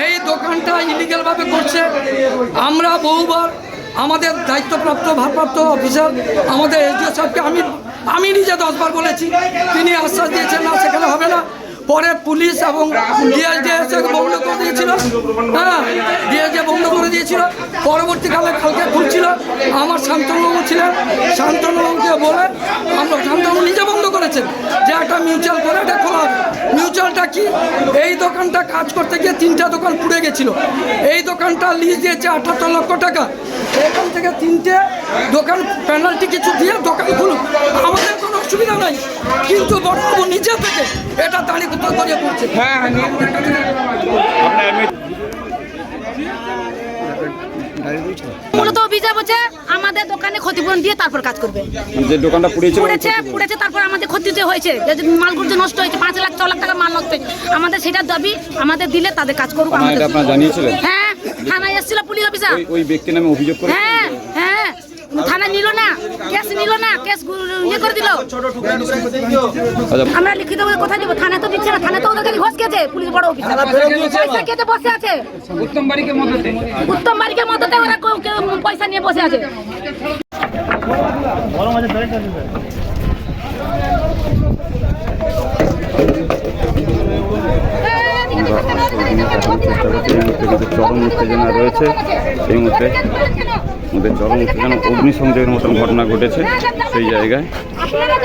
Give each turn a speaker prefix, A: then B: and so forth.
A: এই দোকানটা ইলিগাল ভাবে করছে। আমরা বহুবার আমাদের দায়িত্বপ্রাপ্ত ভারপ্রাপ্ত অফিসার আমাদের এসডিও সাহেবকে আমি নিজে 10 বার বলেছি, তিনি আশ্বাস দিয়েছেন না সেখানে হবে না। পরে পুলিশ এবং ডিএসডিএ বন্ধ করে দিয়েছিল, হ্যাঁ ডিএসডিএ বন্ধ করে দিয়েছিল। পরবর্তীকালে কালকে খুলছিল, আমার শান্তনুবাবু ছিলেন, শান্তনুবাবুকে বলে আমরা শান্তনু নিজে বন্ধ করেছেন যে একটা মিউচুয়াল করে এটা খোলা হবে। মিউচুয়ালটা কি, এই দোকানটা কাজ করতে গিয়ে 3টা দোকান পুড়ে গেছিলো। এই দোকানটা লিজ দিয়েছে 78 লক্ষ টাকা। এখান থেকে 3টে দোকান পেনাল্টি কিছু দিয়ে দোকান খুলুক, আমাদের কোনো অসুবিধা নাই, কিন্তু বড়বাবু নিজে থেকে এটা দাঁড়িয়ে করিয়ে করছে।
B: মূলত অভিযোগ হচ্ছে আমাদের দোকানে ক্ষতিপূরণ দিয়ে তারপর কাজ করবে।
C: যে দোকানটা
B: পুড়েছে তারপর আমাদের ক্ষতি যে হয়েছে, মালগুলো যে নষ্ট হয়েছে, 5 লাখ 6 লাখ টাকা মাল নষ্ট হয়েছে, আমাদের সেটা দাবি আমাদের দিলে তাদের কাজ করুক।
C: আপনারা জানিয়েছিলেন?
B: হ্যাঁ, থানায় এসেছিল পুলিশ অফিসার,
C: ওই ব্যক্তি নামে অভিযোগ করে।
B: হ্যাঁ হ্যাঁ, থানা নিল না, কেস নিল না, কেস ইয়ে করে দিল। আমরা লিখিত কোথায় দিব? থানা তো দিচ্ছে না, থানা তো ওদের ঘোষ খেয়েছে পুলিশ বড় অফিসার, পয়সা খেতে বসে আছে। উত্তম বাড়িকে মদতে ওরা পয়সা নিয়ে বসে আছে।
C: চরম উত্তেজনা রয়েছে এই মুহূর্তে, আমাদের চরম উত্তেজনা, অগ্নিসংযোগের মতন ঘটনা ঘটেছে সেই জায়গায়।
D: আপনারা